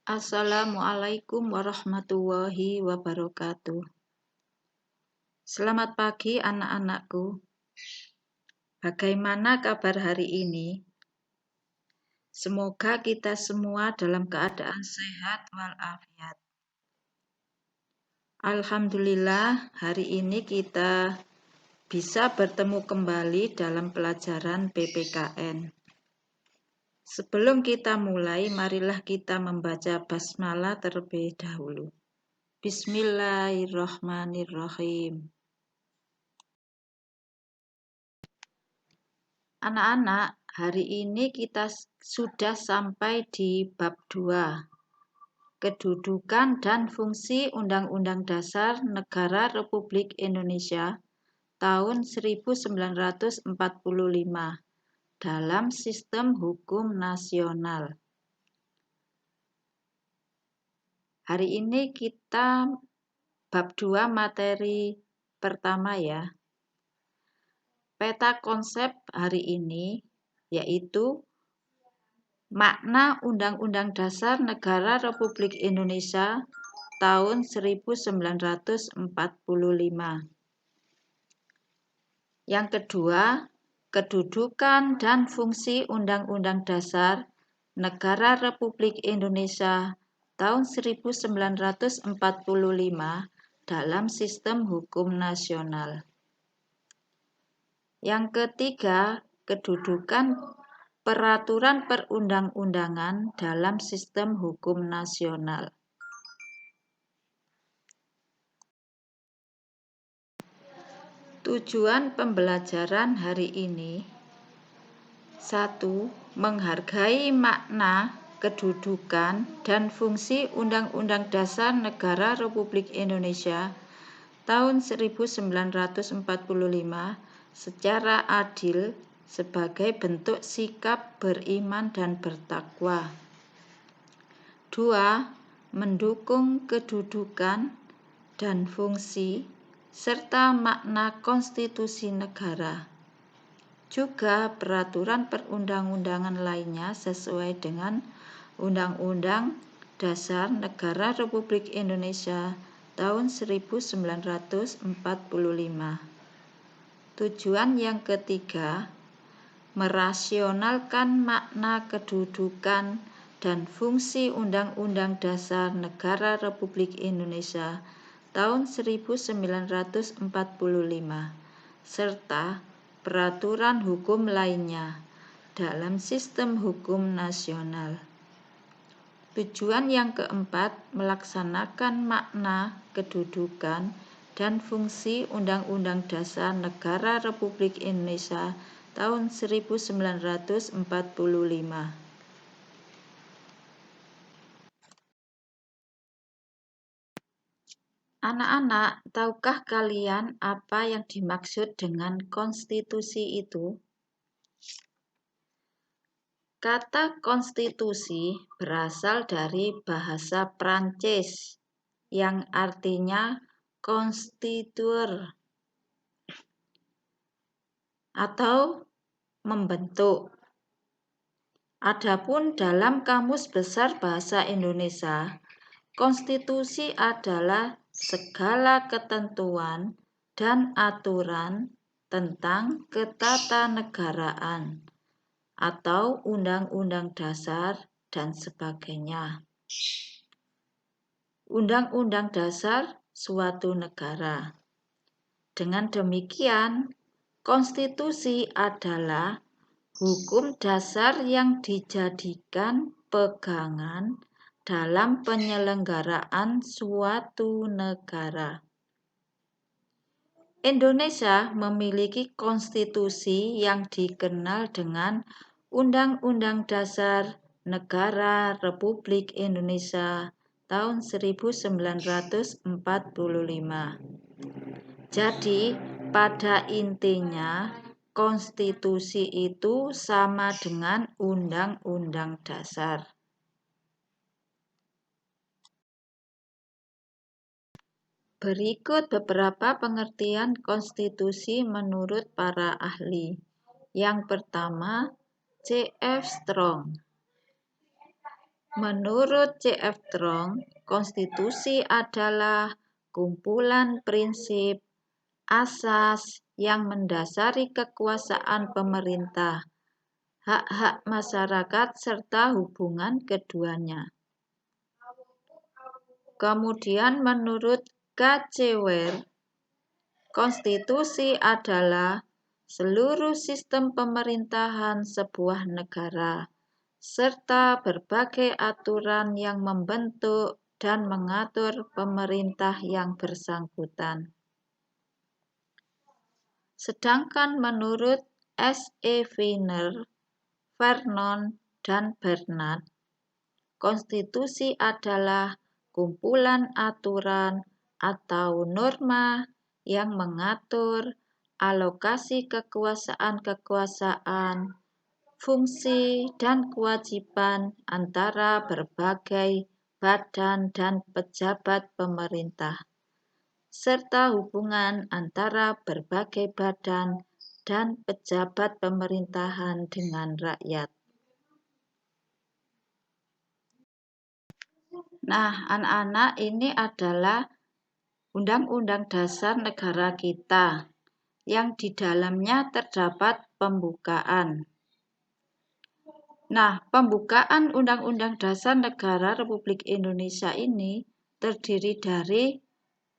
Assalamualaikum warahmatullahi wabarakatuh. Selamat pagi anak-anakku. Bagaimana kabar hari ini? Semoga kita semua dalam keadaan sehat walafiat. Alhamdulillah, hari ini kita bisa bertemu kembali dalam pelajaran PPKN. Sebelum kita mulai, marilah kita membaca basmalah terlebih dahulu. Bismillahirrahmanirrahim. Anak-anak, hari ini kita sudah sampai di bab 2, Kedudukan dan Fungsi Undang-Undang Dasar Negara Republik Indonesia tahun 1945 dalam Sistem Hukum Nasional. Hari ini kita bab 2 materi pertama ya. Peta konsep hari ini yaitu makna Undang-Undang Dasar Negara Republik Indonesia tahun 1945. Yang kedua, kedudukan dan fungsi Undang-Undang Dasar Negara Republik Indonesia tahun 1945 dalam sistem hukum nasional. Yang ketiga, kedudukan peraturan perundang-undangan dalam sistem hukum nasional. Tujuan pembelajaran hari ini: 1. Menghargai makna, kedudukan, dan fungsi Undang-Undang Dasar Negara Republik Indonesia tahun 1945 secara adil sebagai bentuk sikap beriman dan bertakwa. 2. Mendukung kedudukan dan fungsi serta makna konstitusi negara, juga peraturan perundang-undangan lainnya sesuai dengan Undang-Undang Dasar Negara Republik Indonesia tahun 1945. Tujuan yang ketiga, merasionalkan makna kedudukan dan fungsi Undang-Undang Dasar Negara Republik Indonesia tahun 1945 serta peraturan hukum lainnya dalam sistem hukum nasional. Tujuan yang keempat, melaksanakan makna, kedudukan, dan fungsi Undang-Undang Dasar Negara Republik Indonesia tahun 1945. Anak-anak, tahukah kalian apa yang dimaksud dengan konstitusi itu? Kata konstitusi berasal dari bahasa Prancis yang artinya constituer atau membentuk. Adapun dalam Kamus Besar Bahasa Indonesia, konstitusi adalah segala ketentuan dan aturan tentang ketatanegaraan atau undang-undang dasar dan sebagainya. Undang-undang dasar suatu negara. Dengan demikian, konstitusi adalah hukum dasar yang dijadikan pegangan dalam penyelenggaraan suatu negara. Indonesia memiliki konstitusi yang dikenal dengan Undang-Undang Dasar Negara Republik Indonesia tahun 1945. Jadi, pada intinya, konstitusi itu sama dengan Undang-Undang Dasar. Berikut beberapa pengertian konstitusi menurut para ahli. Yang pertama, C.F. Strong. Menurut C.F. Strong, konstitusi adalah kumpulan prinsip asas yang mendasari kekuasaan pemerintah, hak-hak masyarakat, serta hubungan keduanya. Kemudian menurut K.C. Ware, konstitusi adalah seluruh sistem pemerintahan sebuah negara, serta berbagai aturan yang membentuk dan mengatur pemerintah yang bersangkutan. Sedangkan menurut S.E. Wiener, Vernon, dan Bernard, konstitusi adalah kumpulan aturan atau norma yang mengatur alokasi kekuasaan-kekuasaan, fungsi dan kewajiban antara berbagai badan dan pejabat pemerintah, serta hubungan antara berbagai badan dan pejabat pemerintahan dengan rakyat. Nah, anak-anak, ini adalah Undang-Undang Dasar Negara kita yang di dalamnya terdapat pembukaan. Nah, pembukaan Undang-Undang Dasar Negara Republik Indonesia ini terdiri dari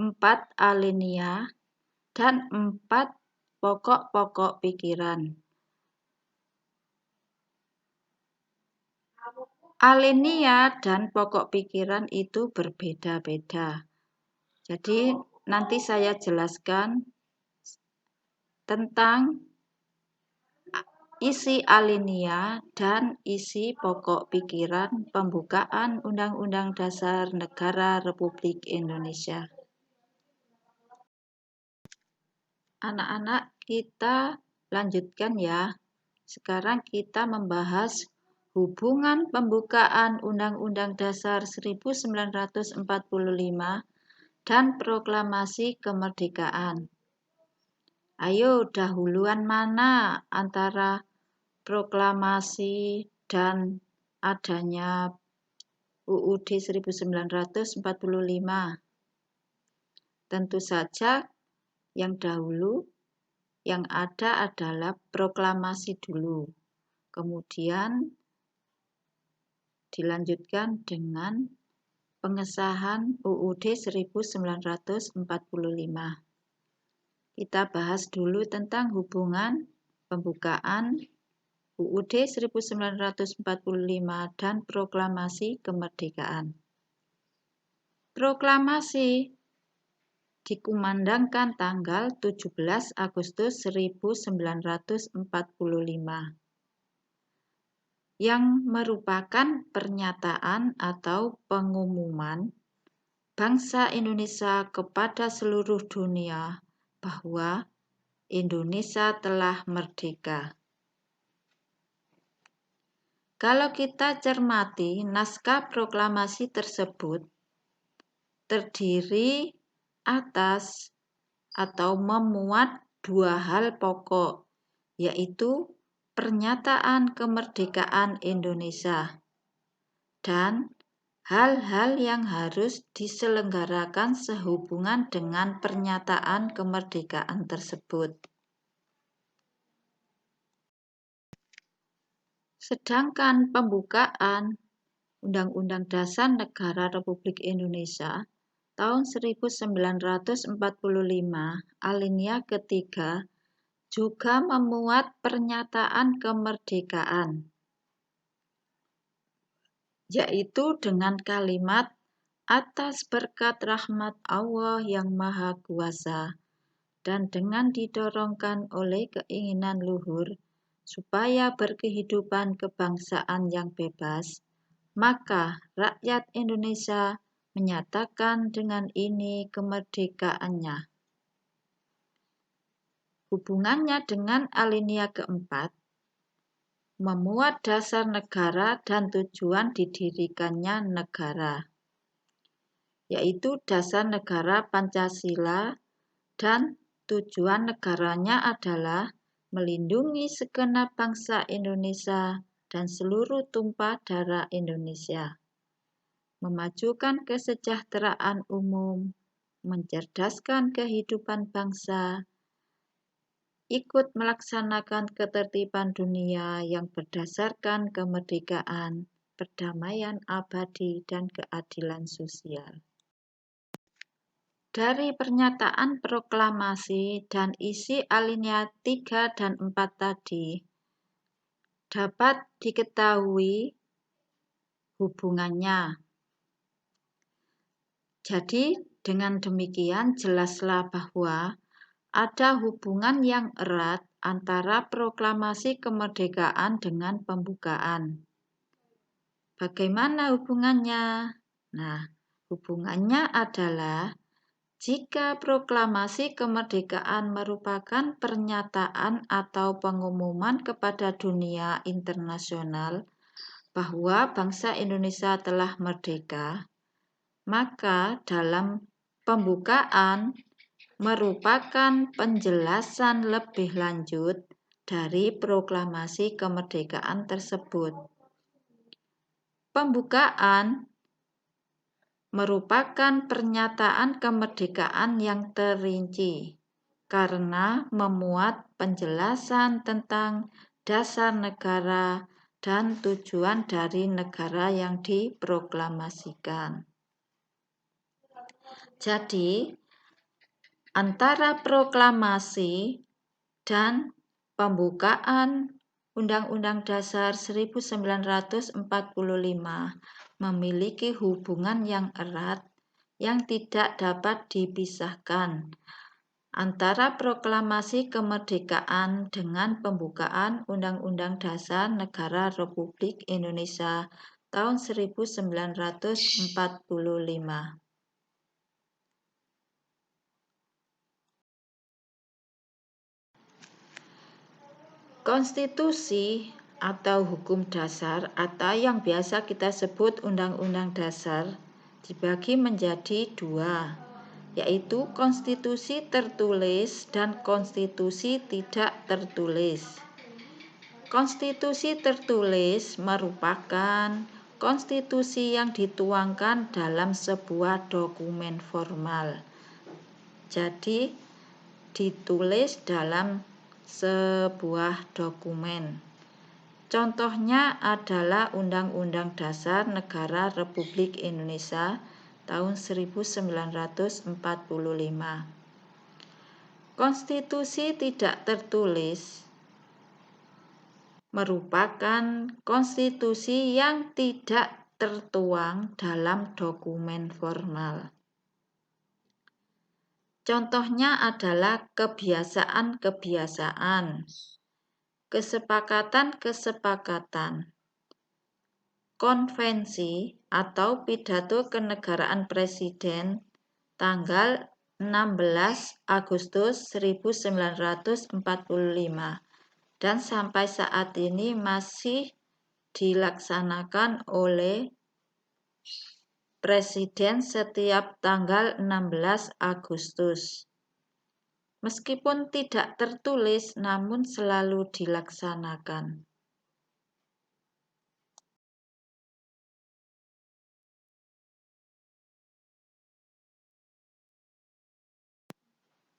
4 alinea dan 4 pokok-pokok pikiran. Alinea dan pokok pikiran itu berbeda-beda. Jadi nanti saya jelaskan tentang isi alinea dan isi pokok pikiran pembukaan Undang-Undang Dasar Negara Republik Indonesia. Anak-anak, kita lanjutkan ya. Sekarang kita membahas hubungan pembukaan Undang-Undang Dasar 1945 dan Proklamasi Kemerdekaan. Ayo, dahuluan mana antara proklamasi dan adanya UUD 1945? Tentu saja yang dahulu yang ada adalah proklamasi dulu. Kemudian dilanjutkan dengan pengesahan UUD 1945. Kita bahas dulu tentang hubungan pembukaan UUD 1945 dan Proklamasi Kemerdekaan. Proklamasi dikumandangkan tanggal 17 Agustus 1945 yang merupakan pernyataan atau pengumuman bangsa Indonesia kepada seluruh dunia bahwa Indonesia telah merdeka. Kalau kita cermati naskah proklamasi tersebut terdiri atas atau memuat 2 hal pokok, yaitu pernyataan kemerdekaan Indonesia dan hal-hal yang harus diselenggarakan sehubungan dengan pernyataan kemerdekaan tersebut. Sedangkan pembukaan Undang-Undang Dasar Negara Republik Indonesia tahun 1945 alinea ketiga juga memuat pernyataan kemerdekaan, yaitu dengan kalimat atas berkat rahmat Allah yang Maha Kuasa dan dengan didorongkan oleh keinginan luhur supaya berkehidupan kebangsaan yang bebas, maka rakyat Indonesia menyatakan dengan ini kemerdekaannya. Hubungannya dengan alinea keempat, memuat dasar negara dan tujuan didirikannya negara, yaitu dasar negara Pancasila dan tujuan negaranya adalah melindungi segenap bangsa Indonesia dan seluruh tumpah darah Indonesia, memajukan kesejahteraan umum, mencerdaskan kehidupan bangsa, ikut melaksanakan ketertiban dunia yang berdasarkan kemerdekaan, perdamaian abadi, dan keadilan sosial. Dari pernyataan proklamasi dan isi alinea 3 dan 4 tadi, dapat diketahui hubungannya. Jadi, dengan demikian jelaslah bahwa ada hubungan yang erat antara proklamasi kemerdekaan dengan pembukaan. Bagaimana hubungannya? Nah, hubungannya adalah jika proklamasi kemerdekaan merupakan pernyataan atau pengumuman kepada dunia internasional bahwa bangsa Indonesia telah merdeka, maka dalam pembukaan merupakan penjelasan lebih lanjut dari proklamasi kemerdekaan tersebut. Pembukaan merupakan pernyataan kemerdekaan yang terinci karena memuat penjelasan tentang dasar negara dan tujuan dari negara yang diproklamasikan. Jadi, antara proklamasi dan pembukaan Undang-Undang Dasar 1945 memiliki hubungan yang erat yang tidak dapat dipisahkan antara proklamasi kemerdekaan dengan pembukaan Undang-Undang Dasar Negara Republik Indonesia tahun 1945. Konstitusi atau hukum dasar atau yang biasa kita sebut Undang-Undang Dasar dibagi menjadi dua, yaitu konstitusi tertulis dan konstitusi tidak tertulis. Konstitusi tertulis merupakan konstitusi yang dituangkan dalam sebuah dokumen formal. Jadi, ditulis dalam sebuah dokumen. Contohnya adalah Undang-Undang Dasar Negara Republik Indonesia tahun 1945. Konstitusi tidak tertulis merupakan konstitusi yang tidak tertuang dalam dokumen formal. Contohnya adalah kebiasaan-kebiasaan, kesepakatan-kesepakatan, konvensi atau pidato kenegaraan Presiden tanggal 16 Agustus 1945 dan sampai saat ini masih dilaksanakan oleh Presiden setiap tanggal 16 Agustus. Meskipun tidak tertulis, namun selalu dilaksanakan.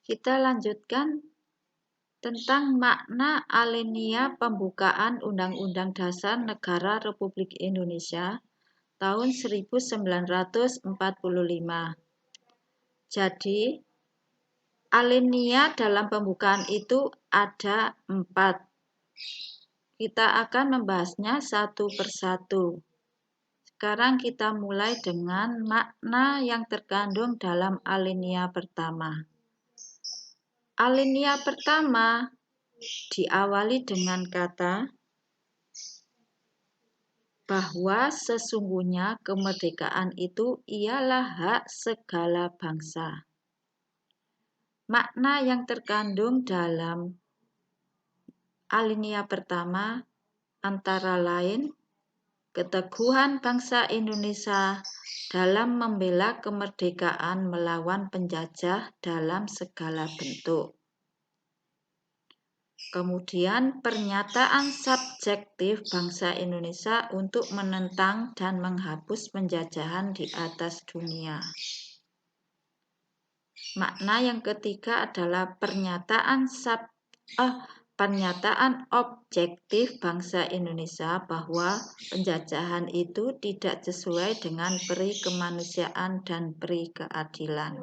Kita lanjutkan tentang makna alinea pembukaan Undang-Undang Dasar Negara Republik Indonesia tahun 1945. Jadi, alinea dalam pembukaan itu ada 4. Kita akan membahasnya satu persatu. Sekarang kita mulai dengan makna yang terkandung dalam alinea pertama. Alinea pertama diawali dengan kata bahwa sesungguhnya kemerdekaan itu ialah hak segala bangsa. Makna yang terkandung dalam alinea pertama antara lain keteguhan bangsa Indonesia dalam membela kemerdekaan melawan penjajah dalam segala bentuk. Kemudian pernyataan subjektif bangsa Indonesia untuk menentang dan menghapus penjajahan di atas dunia. Makna yang ketiga adalah pernyataan objektif bangsa Indonesia bahwa penjajahan itu tidak sesuai dengan peri kemanusiaan dan peri keadilan.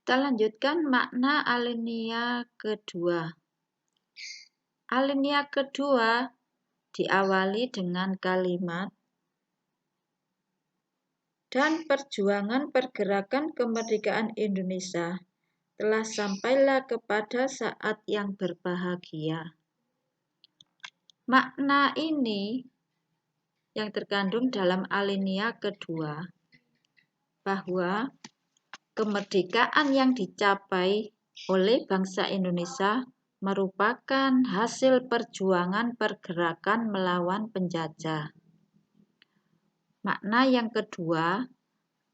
Kita lanjutkan makna alinea kedua. Alinea kedua diawali dengan kalimat dan perjuangan pergerakan kemerdekaan Indonesia telah sampailah kepada saat yang berbahagia. Makna ini yang terkandung dalam alinea kedua bahwa kemerdekaan yang dicapai oleh bangsa Indonesia merupakan hasil perjuangan pergerakan melawan penjajah. Makna yang kedua,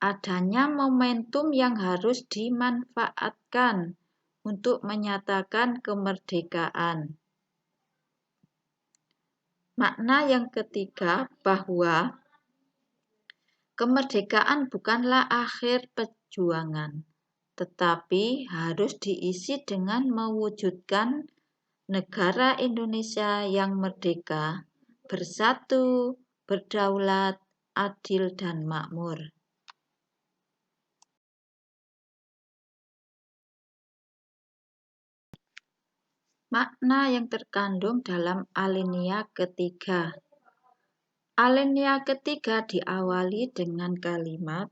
adanya momentum yang harus dimanfaatkan untuk menyatakan kemerdekaan. Makna yang ketiga, bahwa kemerdekaan bukanlah akhir perjuangan, tetapi harus diisi dengan mewujudkan negara Indonesia yang merdeka, bersatu, berdaulat, adil, dan makmur. Makna yang terkandung dalam alinea ketiga. Alinea ketiga diawali dengan kalimat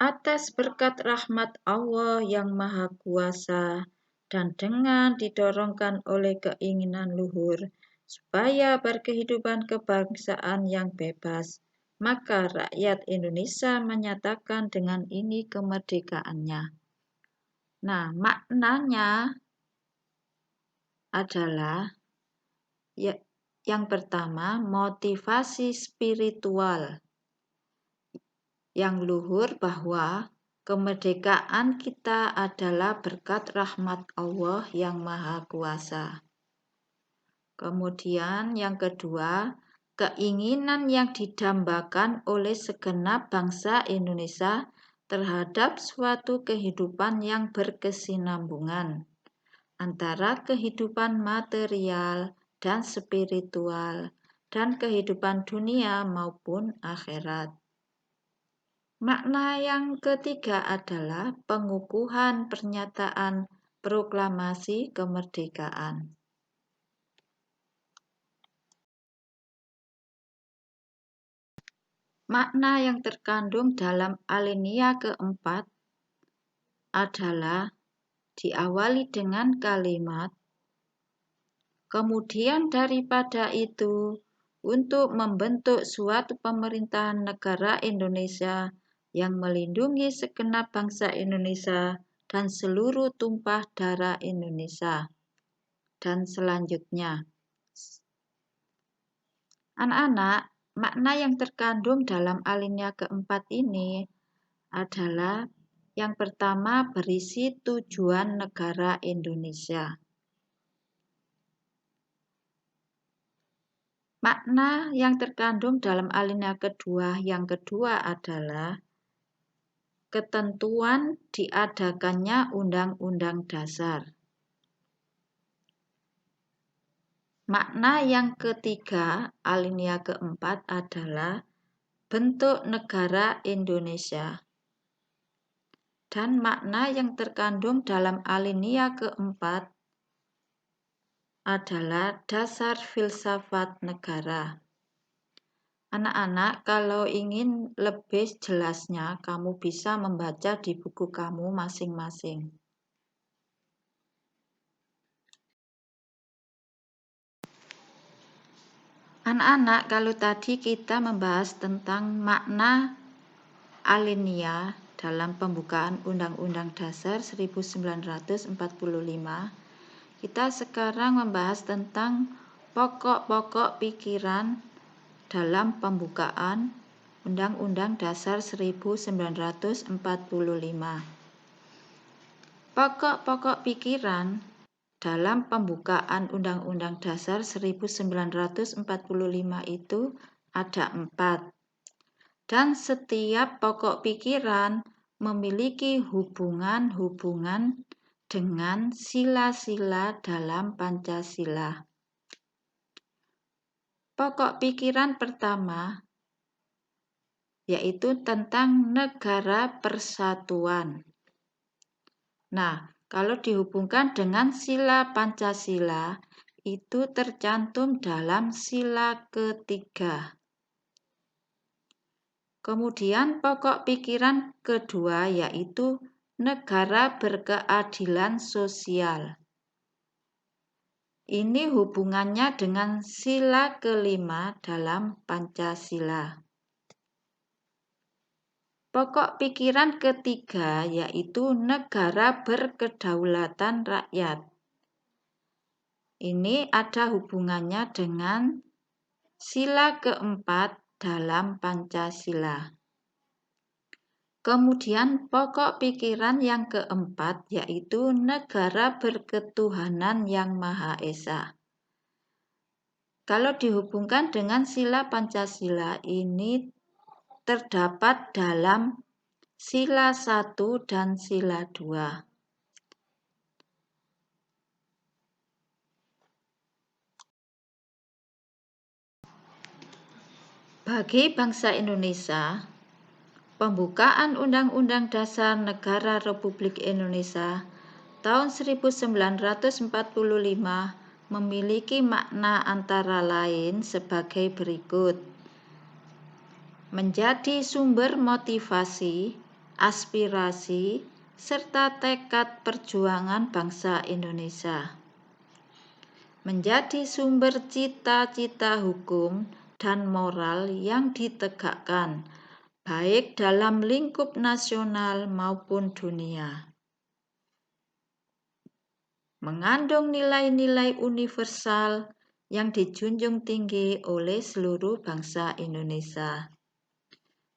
atas berkat rahmat Allah yang Maha Kuasa dan dengan didorongkan oleh keinginan luhur supaya berkehidupan kebangsaan yang bebas, maka rakyat Indonesia menyatakan dengan ini kemerdekaannya. Nah, maknanya adalah yang pertama, motivasi spiritual yang luhur bahwa kemerdekaan kita adalah berkat rahmat Allah yang Maha Kuasa. Kemudian yang kedua, keinginan yang didambakan oleh segenap bangsa Indonesia terhadap suatu kehidupan yang berkesinambungan antara kehidupan material dan spiritual dan kehidupan dunia maupun akhirat. Makna yang ketiga adalah pengukuhan pernyataan proklamasi kemerdekaan. Makna yang terkandung dalam alinea keempat adalah diawali dengan kalimat kemudian daripada itu, untuk membentuk suatu pemerintahan negara Indonesia yang melindungi segenap bangsa Indonesia dan seluruh tumpah darah Indonesia. Dan selanjutnya, anak-anak, makna yang terkandung dalam alinea keempat ini adalah yang pertama berisi tujuan negara Indonesia. Makna yang terkandung dalam alinea kedua yang kedua adalah ketentuan diadakannya Undang-Undang Dasar. Makna yang ketiga, alinea keempat adalah bentuk negara Indonesia. Dan makna yang terkandung dalam alinea keempat adalah dasar filsafat negara. Anak-anak, kalau ingin lebih jelasnya, kamu bisa membaca di buku kamu masing-masing. Anak-anak, kalau tadi kita membahas tentang makna alinea dalam pembukaan Undang-Undang Dasar 1945, kita sekarang membahas tentang pokok-pokok pikiran dalam pembukaan Undang-Undang Dasar 1945. Pokok-pokok pikiran dalam pembukaan Undang-Undang Dasar 1945 itu ada 4. Dan setiap pokok pikiran memiliki hubungan-hubungan dengan sila-sila dalam Pancasila. Pokok pikiran pertama yaitu tentang negara persatuan. Nah, kalau dihubungkan dengan sila Pancasila, itu tercantum dalam sila ketiga. Kemudian pokok pikiran kedua yaitu negara berkeadilan sosial. Ini hubungannya dengan sila kelima dalam Pancasila. Pokok pikiran ketiga yaitu negara berkedaulatan rakyat. Ini ada hubungannya dengan sila keempat dalam Pancasila. Kemudian pokok pikiran yang keempat yaitu negara berketuhanan yang Maha Esa. Kalau dihubungkan dengan sila Pancasila ini terdapat dalam sila 1 dan sila 2. Bagi bangsa Indonesia, pembukaan Undang-Undang Dasar Negara Republik Indonesia tahun 1945 memiliki makna antara lain sebagai berikut. Menjadi sumber motivasi, aspirasi, serta tekad perjuangan bangsa Indonesia. Menjadi sumber cita-cita hukum dan moral yang ditegakkan, baik dalam lingkup nasional maupun dunia. Mengandung nilai-nilai universal yang dijunjung tinggi oleh seluruh bangsa Indonesia.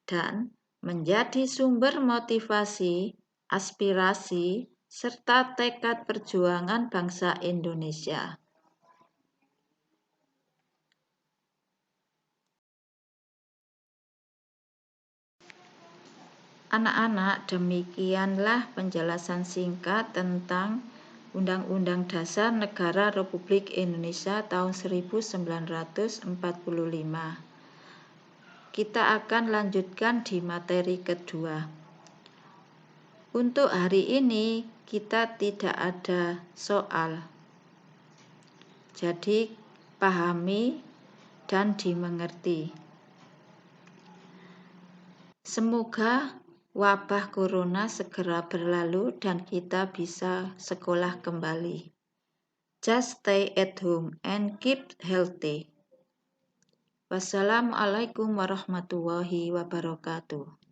Dan menjadi sumber motivasi, aspirasi, serta tekad perjuangan bangsa Indonesia. Anak-anak, demikianlah penjelasan singkat tentang Undang-Undang Dasar Negara Republik Indonesia tahun 1945. Kita akan lanjutkan di materi kedua. Untuk hari ini kita tidak ada soal. Jadi pahami dan dimengerti. Semoga wabah corona segera berlalu dan kita bisa sekolah kembali. Just stay at home and keep healthy. Wassalamualaikum warahmatullahi wabarakatuh.